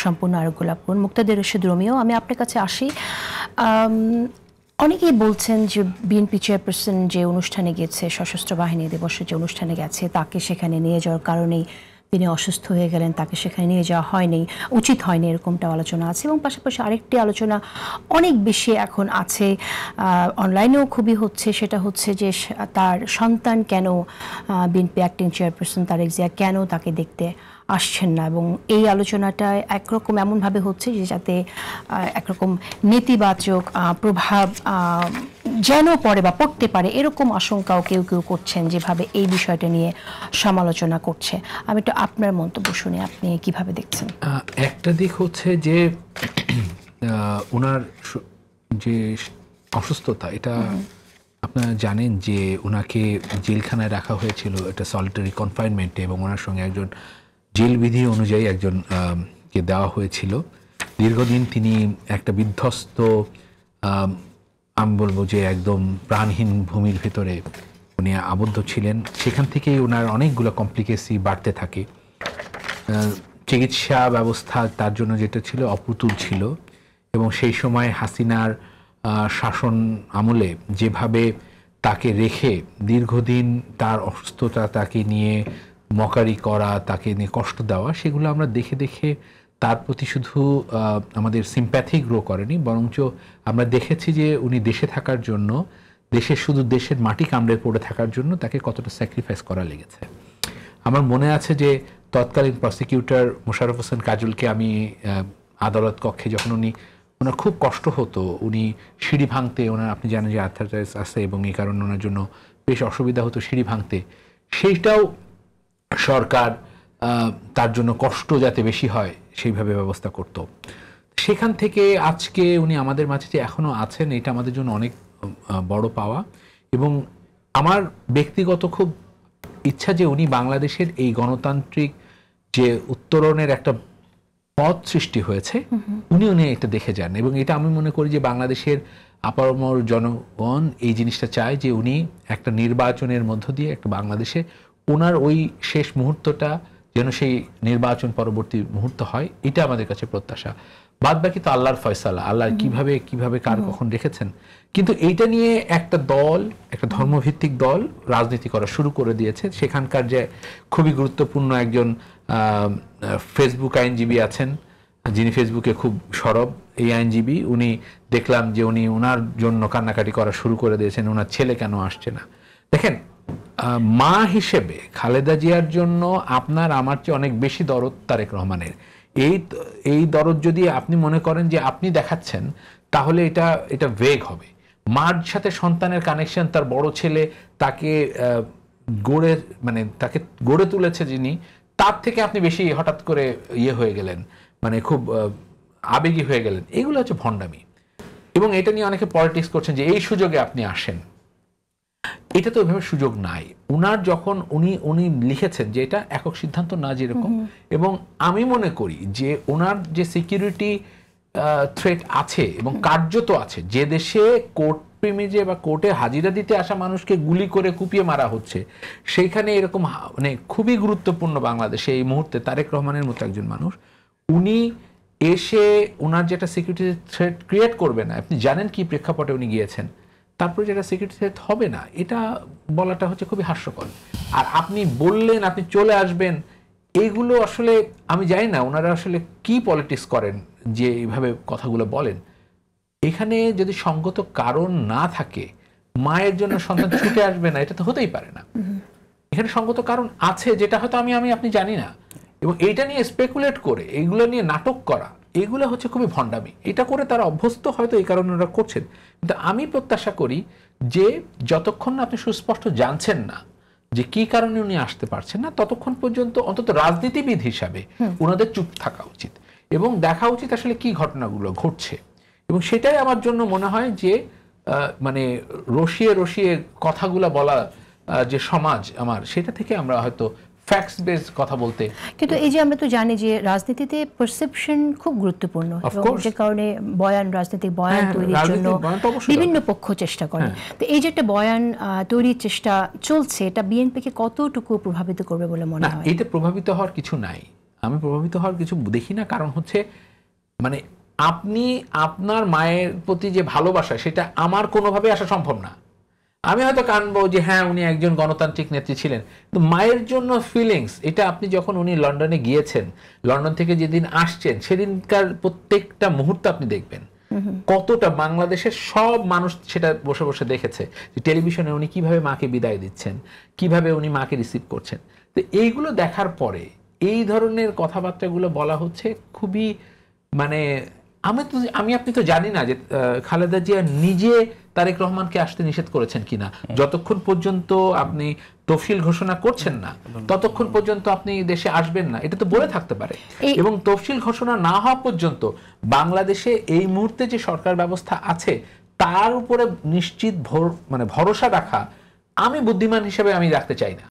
সম্পূর্ণ আরোগ্যলাভ করুন। মুক্তাদির রশিদ রোমিও, আমি আপনার কাছে আসি। অনেকেই বলছেন যে বিএনপি চেয়ারপারসন যে অনুষ্ঠানে গেছে, সশস্ত্র বাহিনী দিবসের যে অনুষ্ঠানে গেছে, তাকে সেখানে নিয়ে যাওয়ার কারণেই তিনি অসুস্থ হয়ে গেলেন, তাকে সেখানে নিয়ে যাওয়া হয়নি, উচিত হয়নি, এরকমটা আলোচনা আছে। এবং পাশাপাশি আরেকটি আলোচনা অনেক বেশি এখন আছে, অনলাইনেও খুবই হচ্ছে, সেটা হচ্ছে যে তার সন্তান কেন বিএনপি অ্যাক্টিং চেয়ারপারসন তারেক জিয়া কেন তাকে দেখতে আসছেন না। এবং এই আলোচনাটা একরকম এমনভাবে হচ্ছে যে যাতে একরকম নেতিবাচক প্রভাব যেন পড়ে বা পড়তে পারে এরকম আশঙ্কাও কেউ কেউ করছেন, যেভাবে এই বিষয়টা নিয়ে সমালোচনা করছে। আমি তো আপনার মন্তব্য শুনে আপনি কিভাবে দেখছেন? একটা দিক হচ্ছে যে ওনার যে অসুস্থতা, এটা আপনারা জানেন যে ওনাকে জেলখানায় রাখা হয়েছিল, এটা সলিটারি কনফাইনমেন্টে, এবং ওনার সঙ্গে একজন জেল বিধি অনুযায়ী একজন কে দেওয়া হয়েছিল। দীর্ঘদিন তিনি একটা বিধ্বস্ত, আমি বলবো যে একদম প্রাণহীন ভূমির ভেতরে উনি আবদ্ধ ছিলেন। সেখান থেকেই ওনার অনেকগুলো কমপ্লিকেসি বাড়তে থাকে। চিকিৎসা ব্যবস্থা তার জন্য যেটা ছিল অপ্রতুল ছিল, এবং সেই সময় হাসিনার শাসন আমলে যেভাবে তাকে রেখে দীর্ঘদিন তার অসুস্থতা, তাকে নিয়ে মকারি করা, তাকে নিয়ে কষ্ট দেওয়া, সেগুলো আমরা দেখে দেখে তার প্রতি শুধু আমাদের সিম্প্যাথি গ্রো করেনি, বরঞ্চ আমরা দেখেছি যে উনি দেশে থাকার জন্য, শুধু দেশের মাটি কামড়ে পড়ে থাকার জন্য তাকে কতটা স্যাক্রিফাইস করা লেগেছে। আমার মনে আছে যে তৎকালীন প্রসিকিউটর মোশাররফ হোসেন কাজলকে আমি আদালত কক্ষে যখন ওনার খুব কষ্ট হতো, উনি সিঁড়ি ভাঙতে, ওনার আপনি জানেন যে আর্থারাইটিস আছে এবং এই কারণে ওনার জন্য বেশ অসুবিধা হতো সিঁড়ি ভাঙতে, সেইটাও সরকার তার জন্য কষ্ট যাতে বেশি হয় সেইভাবে ব্যবস্থা করত। সেখান থেকে আজকে উনি আমাদের মাঝে যে এখনও আছেন, এটা আমাদের জন্য অনেক বড় পাওয়া। এবং আমার ব্যক্তিগত খুব ইচ্ছা যে উনি বাংলাদেশের এই গণতান্ত্রিক যে উত্তরণের একটা পথ সৃষ্টি হয়েছে, উনি এটা দেখে যান। এবং এটা আমি মনে করি যে বাংলাদেশের আপামর জনগণ এই জিনিসটা চায় যে উনি একটা নির্বাচনের মধ্য দিয়ে একটা বাংলাদেশে ওনার ওই শেষ মুহূর্তটা যেন সেই নির্বাচন পরবর্তী মুহূর্ত হয়, এটা আমাদের কাছে প্রত্যাশা। বাদ বাকি তো আল্লাহর ফয়সালা, আল্লাহ কিভাবে কার কখন রেখেছেন। কিন্তু এইটা নিয়ে একটা দল, একটা ধর্মভিত্তিক দল রাজনীতি করা শুরু করে দিয়েছে। সেখানকার যে খুবই গুরুত্বপূর্ণ একজন ফেসবুক আইনজীবী আছেন, যিনি ফেসবুকে খুব সরব, এই আইনজীবী, উনি দেখলাম যে ওনার জন্য কান্নাকাটি করা শুরু করে দিয়েছেন, ওনার ছেলে কেন আসছে না। দেখেন, মা হিসেবে খালেদা জিয়ার জন্য আপনার আমার চেয়ে অনেক বেশি দরদ তারেক রহমানের। এই দরদ যদি আপনি মনে করেন যে আপনি দেখাচ্ছেন, তাহলে এটা ভেগ হবে। মার সাথে সন্তানের কানেকশন, তার বড় ছেলে তাকে গড়ে তুলেছে যিনি, তার থেকে আপনি বেশি হঠাৎ করে হয়ে গেলেন, খুব আবেগী হয়ে গেলেন, এগুলো হচ্ছে ভণ্ডামি। এবং এটা নিয়ে অনেকে পলিটিক্স করছেন যে এই সুযোগে আপনি আসেন। এটা তো ওইভাবে সুযোগ নাই। উনার যখন উনি লিখেছেন যে এটা একক সিদ্ধান্ত না যেরকম, এবং আমি মনে করি যে ওনার যে সিকিউরিটি থ্রেট আছে এবং কার্যত আছে, যে দেশে কোর্ট প্রিমিজে বা কোর্টে হাজিরা দিতে আসা মানুষকে গুলি করে কুপিয়ে মারা হচ্ছে, সেইখানে এরকম খুবই গুরুত্বপূর্ণ বাংলাদেশে এই মুহূর্তে তারেক রহমানের মতো একজন মানুষ, উনি এসে ওনার যেটা সিকিউরিটি থ্রেট ক্রিয়েট করবে না, আপনি জানেন কি প্রেক্ষাপটে উনি গিয়েছেন, তারপরে যেটা সিকিউরিটি থ্রেট হবে না, এটা বলাটা হচ্ছে খুবই হাস্যকর। আর আপনি বললেন আপনি চলে আসবেন, এইগুলো আসলে আমি জানি না ওনারা আসলে কি পলিটিক্স করেন যে এইভাবে কথাগুলো বলেন। এখানে যদি সঙ্গত কারণ না থাকে, মায়ের জন্য সন্তান ছুটে আসবে না, এটা তো হতেই পারে না। এখানে সঙ্গত কারণ আছে, যেটা হয়তো আপনি জানি না, এবং এইটা নিয়ে স্পেকুলেট করে, এইগুলো নিয়ে নাটক করা, এগুলো হচ্ছে খুবই ভণ্ডামি। এটা করে তারা অভ্যস্ত, হয়তো এই কারণে ওরা করছেন। কিন্তু আমি প্রত্যাশা করি যে যতক্ষণ না আপনি সুস্পষ্ট জানছেন না যে কি কারণে উনি আসতে পারছেন না, ততক্ষণ পর্যন্ত অন্তত রাজনীতিবিদ হিসাবে ওনাদের চুপ থাকা উচিত এবং দেখা উচিত আসলে কি ঘটনাগুলো ঘটছে। এবং সেটাই আমার জন্য মনে হয় যে রসিয়ে রসিয়ে কথাগুলো বলা যে সমাজ আমার, সেটা থেকে আমরা হয়তো ফ্যাক্টস বেস কথা বলতে। কিন্তু এই যে আমরা তো জানি যে রাজনীতিতে পারসেপশন খুব গুরুত্বপূর্ণ, যে কারণে রাজনৈতিক বয়ান তৈরির জন্য বিভিন্ন পক্ষ চেষ্টা করে। তো এই যে একটা বয়ান তৈরির চেষ্টা চলছে, এটা বিএনপিকে কতটুকু প্রভাবিত করবে বলে মনে হয়? এটা প্রভাবিত হওয়ার কিছু নাই। আমি প্রভাবিত হওয়ার কিছু দেখি না, কারণ হচ্ছে মানে আপনি আপনার মায়ের প্রতি যে ভালোবাসা সেটা আমার কোনোভাবে আসা সম্ভব না। আমি হয়তো কানবো যে হ্যাঁ উনি একজন গণতান্ত্রিক নেত্রী ছিলেন, কিন্তু মায়ের জন্য ফিলিংস এটা আপনি যখন উনি লন্ডনে গিয়েছেন, লন্ডন থেকে যেদিন আসছেন সেদিনকার প্রত্যেকটা মুহূর্ত আপনি দেখবেন কতটা বাংলাদেশের সব মানুষ সেটা বসে বসে দেখেছে যে টেলিভিশনে উনি কিভাবে মাকে বিদায় দিচ্ছেন, কিভাবে উনি মাকে রিসিভ করছেন। তো এইগুলো দেখার পরে এই ধরনের কথাবার্তাগুলো বলা হচ্ছে খুবই মানে আমি আপনি তো জানি না যে খালেদা জিয়া নিজে তারেক রহমানকে আসতে নিষেধ করেছেন কিনা। যতক্ষণ পর্যন্ত আপনি তফসিল ঘোষণা করছেন না ততক্ষণ পর্যন্ত আপনি দেশে আসবেন না, এটা তো বলে থাকতে পারে। এবং তফসিল ঘোষণা না হওয়া পর্যন্ত বাংলাদেশে এই মুহূর্তে যে সরকার ব্যবস্থা আছে তার উপরে নিশ্চিত মানে ভরসা রাখা আমি বুদ্ধিমান হিসেবে আমি রাখতে চাই না।